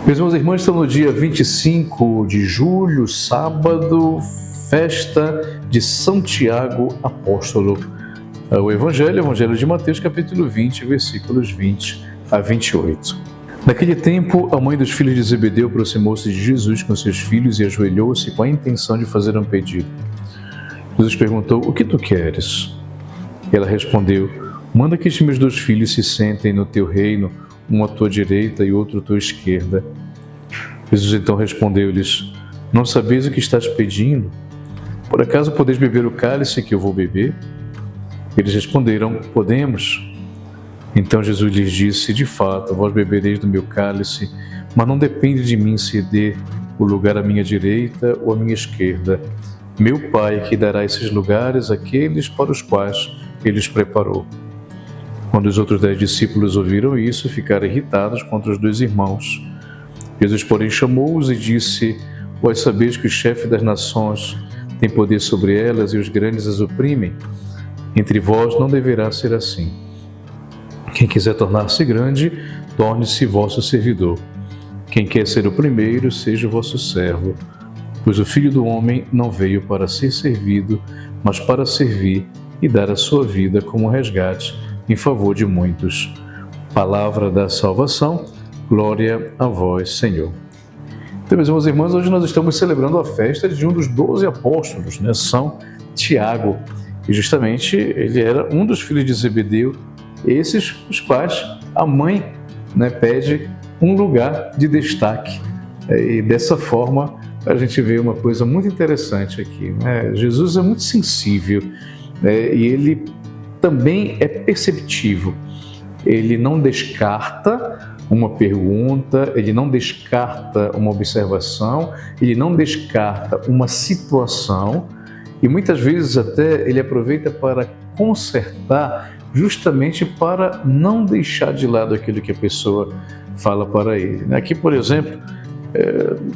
Meus irmãos e irmãs, estamos no dia 25 de julho, sábado, festa de São Tiago Apóstolo. O Evangelho de Mateus, capítulo 20, versículos 20 a 28. Naquele tempo, a mãe dos filhos de Zebedeu aproximou-se de Jesus com seus filhos e ajoelhou-se com a intenção de fazer um pedido. Jesus perguntou: "O que tu queres?" Ela respondeu: "Manda que estes meus dois filhos se sentem no teu reino, um à tua direita e outro à tua esquerda." Jesus então respondeu-lhes: "Não sabeis o que estás pedindo? Por acaso podeis beber o cálice que eu vou beber?" Eles responderam: "Podemos." Então Jesus lhes disse: "De fato, vós bebereis do meu cálice, mas não depende de mim ceder o lugar à minha direita ou à minha esquerda. Meu Pai que dará esses lugares àqueles para os quais Ele os preparou." Quando os outros 10 discípulos ouviram isso, ficaram irritados contra os dois irmãos. Jesus, porém, chamou-os e disse: "Vós sabeis que o chefe das nações tem poder sobre elas e os grandes as oprimem. Entre vós não deverá ser assim. Quem quiser tornar-se grande, torne-se vosso servidor. Quem quer ser o primeiro, seja o vosso servo. Pois o Filho do Homem não veio para ser servido, mas para servir e dar a sua vida como resgate em favor de muitos." Palavra da salvação, glória a vós, Senhor. Então, meus irmãos e irmãs, hoje nós estamos celebrando a festa de um dos 12 apóstolos, São Tiago. E justamente ele era um dos filhos de Zebedeu, esses os quais a mãe pede um lugar de destaque. E dessa forma a gente vê uma coisa muito interessante aqui. Jesus é muito sensível e ele também é perceptivo. Ele não descarta uma pergunta, ele não descarta uma observação, ele não descarta uma situação e muitas vezes até ele aproveita para consertar, justamente para não deixar de lado aquilo que a pessoa fala para ele. Aqui, por exemplo,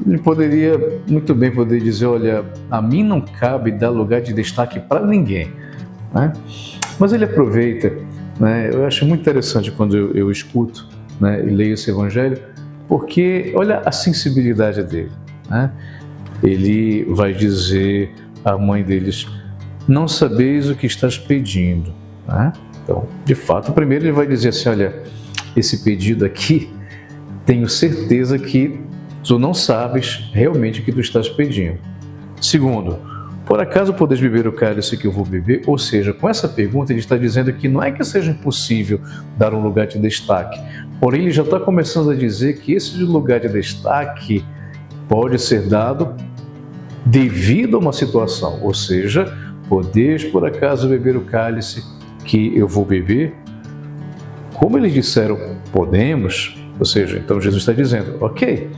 ele poderia muito bem dizer: "Olha, a mim não cabe dar lugar de destaque para ninguém." Mas ele aproveita, eu acho muito interessante quando eu escuto e leio esse evangelho, porque olha a sensibilidade dele. Ele vai dizer à mãe deles: "Não sabeis o que estás pedindo." Então, de fato, primeiro ele vai dizer assim: "Olha, esse pedido aqui, tenho certeza que tu não sabes realmente o que tu estás pedindo." Segundo: "Por acaso podes beber o cálice que eu vou beber?" Ou seja, com essa pergunta ele está dizendo que não é que seja impossível dar um lugar de destaque, porém ele já está começando a dizer que esse lugar de destaque pode ser dado devido a uma situação. Ou seja, podeis por acaso beber o cálice que eu vou beber? Como eles disseram podemos, ou seja, então Jesus está dizendo: ok,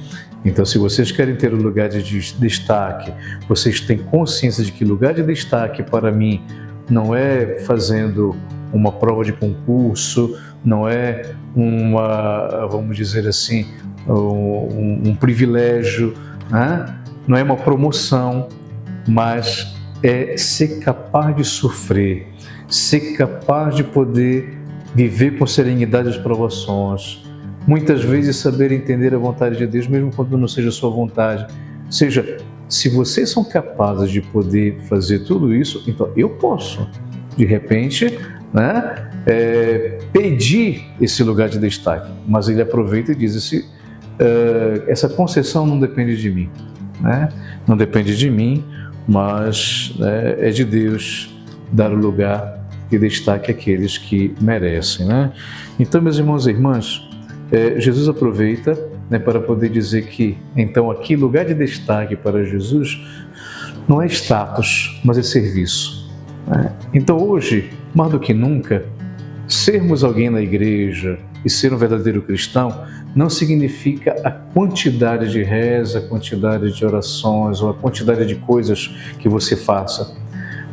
então se vocês querem ter um lugar de destaque, vocês têm consciência de que lugar de destaque para mim não é fazendo uma prova de concurso, não é vamos dizer assim, um privilégio, não é uma promoção, mas é ser capaz de sofrer, ser capaz de poder viver com serenidade as provações, muitas vezes saber entender a vontade de Deus, mesmo quando não seja a sua vontade. Ou seja, se vocês são capazes de poder fazer tudo isso, então eu posso, de repente, pedir esse lugar de destaque. Mas ele aproveita e diz: essa concessão não depende de mim, não depende de mim, mas é de Deus dar o lugar de destaque àqueles que merecem. Então, meus irmãos e irmãs, Jesus aproveita para poder dizer que, então, aqui lugar de destaque para Jesus não é status, mas é serviço. Então, hoje, mais do que nunca, sermos alguém na igreja e ser um verdadeiro cristão não significa a quantidade de reza, a quantidade de orações ou a quantidade de coisas que você faça,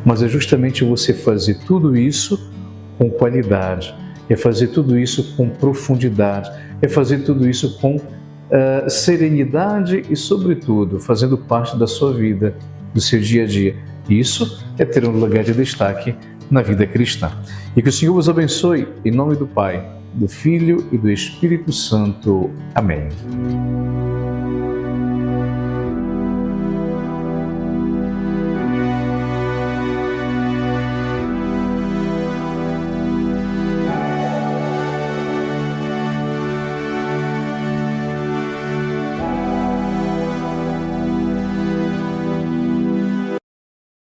mas é justamente você fazer tudo isso com qualidade, é fazer tudo isso com profundidade, é fazer tudo isso com serenidade e, sobretudo, fazendo parte da sua vida, do seu dia a dia. Isso é ter um lugar de destaque na vida cristã. E que o Senhor vos abençoe, em nome do Pai, do Filho e do Espírito Santo. Amém.